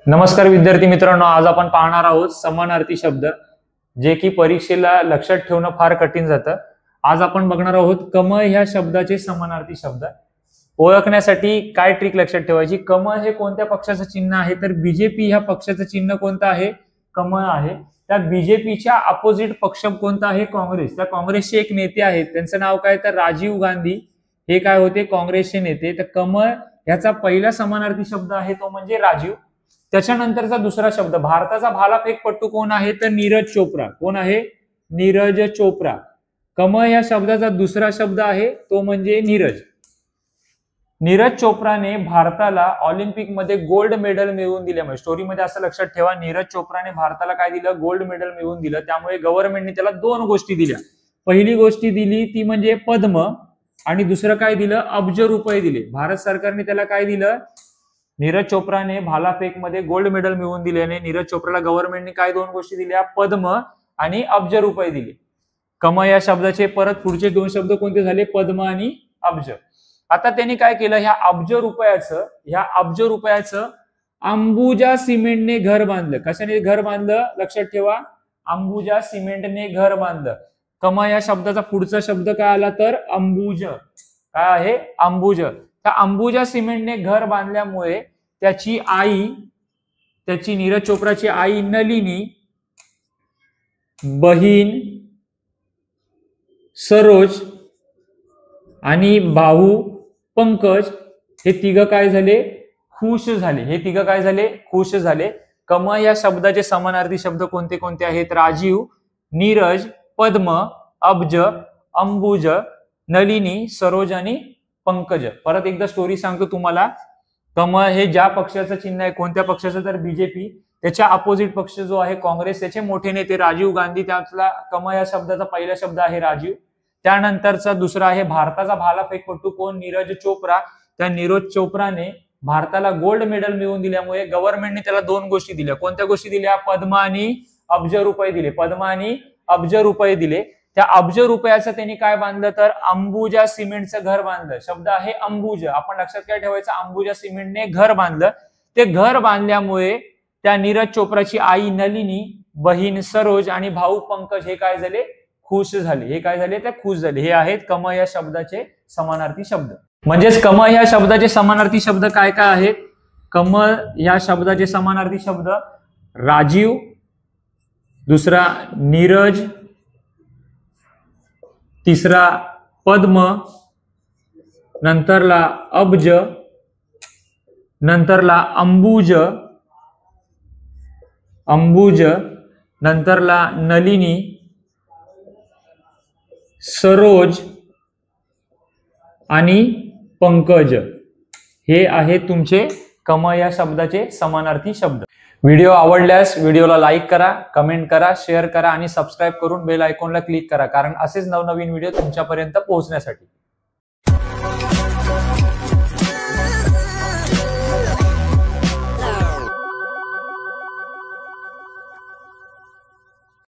नमस्कार विद्यार्थी मित्रांनो, आज आपण पाहणार आहोत समानार्थी शब्द, जे की परीक्षेला लक्षात ठेवणं फार कठीण जातं. आज आपण बघणार आहोत कमळ ह्या शब्दाचे समानार्थी शब्द. ओळखण्यासाठी काय ट्रिक लक्षात ठेवायची? कमळ हे कोणत्या पक्षाचं चिन्ह आहे? तर बीजेपी ह्या पक्षाचं चिन्ह कोणतं आहे? कमळ आहे. त्या बीजेपीच्या अपोजिट पक्ष कोणता आहे? काँग्रेस. त्या काँग्रेसचे एक नेते आहेत, त्यांचं नाव काय? तर राजीव गांधी. हे काय होते? काँग्रेसचे नेते. तर कमळ ह्याचा पहिला समानार्थी शब्द आहे तो म्हणजे राजीव. त्याच्यानंतरचा दुसरा शब्द, भारताचा भालाफेकपटू कोण आहे? तर नीरज चोप्रा. कोण आहे? नीरज चोप्रा. कमळ या शब्दाचा दुसरा शब्द आहे तो म्हणजे नीरज. नीरज चोप्राने भारताला ऑलिम्पिक मध्ये गोल्ड मेडल मिळवून दिल्यामुळे, स्टोरीमध्ये असं लक्षात ठेवा, नीरज चोप्राने भारताला काय दिलं? गोल्ड मेडल मिळवून दिलं. त्यामुळे गव्हर्नमेंटने त्याला दोन गोष्टी दिल्या. पहिली गोष्टी दिली ती म्हणजे पद्म, आणि दुसरं काय दिलं? अब्ज रुपये दिले. भारत सरकारने त्याला काय दिलं? नीरज चोप्राने भालाफेक मध्ये गोल्ड मेडल मिळवून दिल्याने नीरज चोप्राला गव्हर्नमेंटने काय दोन गोष्टी दिल्या? पद्म आणि अब्ज रुपये दिले. कमळ या शब्दाचे परत पुढचे दोन शब्द कोणते झाले? पद्म आणि अब्ज. आता त्यांनी काय केलं? ह्या अब्ज रुपयाचं अंबुजा सिमेंटने घर बांधलं. कशाने घर बांधलं? लक्षात ठेवा, अंबुजा सिमेंटने घर बांधलं. कमळ या शब्दाचा पुढचा शब्द काय आला? तर अंबुज. काय आहे? अंबुज. त्या अंबुजा सिमेंटने घर बांधल्यामुळे त्याची नीरज चोप्राची आई नलिनी, बहीण सरोज आणि भाऊ पंकज हे तिघ काय झाले? खुश झाले. कमळ या शब्दाचे समानार्थी शब्द कोणते कोणते आहेत? राजीव, नीरज, पद्म, अब्ज, अंबुज, नलिनी, सरोज आणि पंकज. परत एकदा स्टोरी सांगतो तुम्हाला. कमळ हे ज्या पक्षाचं चिन्ह आहे, कोणत्या पक्षाचं? तर बीजेपी. त्याच्या अपोजिट पक्ष जो आहे काँग्रेस, त्याचे मोठे नेते राजीव गांधी. त्यातला कमळ या शब्दाचा पहिला शब्द आहे राजीव. त्यानंतरचा दुसरा आहे भारताचा भालाफेकपटू कोण? नीरज चोप्रा. त्या नीरज चोप्राने भारताला गोल्ड मेडल मिळवून दिल्यामुळे गव्हर्नमेंटने त्याला दोन गोष्टी दिल्या. कोणत्या गोष्टी दिल्या? पद्म आणि अब्ज रुपये दिले. त्या अब्ज रुपयाचं त्यांनी काय बांधलं? तर अंबुजा सिमेंटचं घर बांधलं. शब्द आहे अंबुज. आपण लक्षात काय ठेवायचं? अंबुजा सिमेंटने घर बांधलं. ते घर बांधल्यामुळे त्या नीरज चोप्राची आई नलिनी, बहीण सरोज आणि भाऊ पंकज हे काय झाले? खुश झाले. हे आहेत कमळ या शब्दाचे समानार्थी शब्द. म्हणजेच कमळ या शब्दाचे समानार्थी शब्द काय काय आहेत? कमळ या शब्दाचे समानार्थी शब्द राजीव, दुसरा नीरज, तिसरा पद्म, नंतरला अब्ज, नंतरला अंबुज, नंतरला नलिनी, सरोज आणि पंकज. हे आहेत तुमचे कमळ या शब्दाचे समानार्थी शब्द. व्हिडिओ आवडल्यास व्हिडिओला लाईक करा, कमेंट करा, शेअर करा आणि सबस्क्राईब करून बेल आयकॉनला क्लिक करा, कारण असेच नवनवीन व्हिडिओ तुमच्यापर्यंत पोहोचण्यासाठी.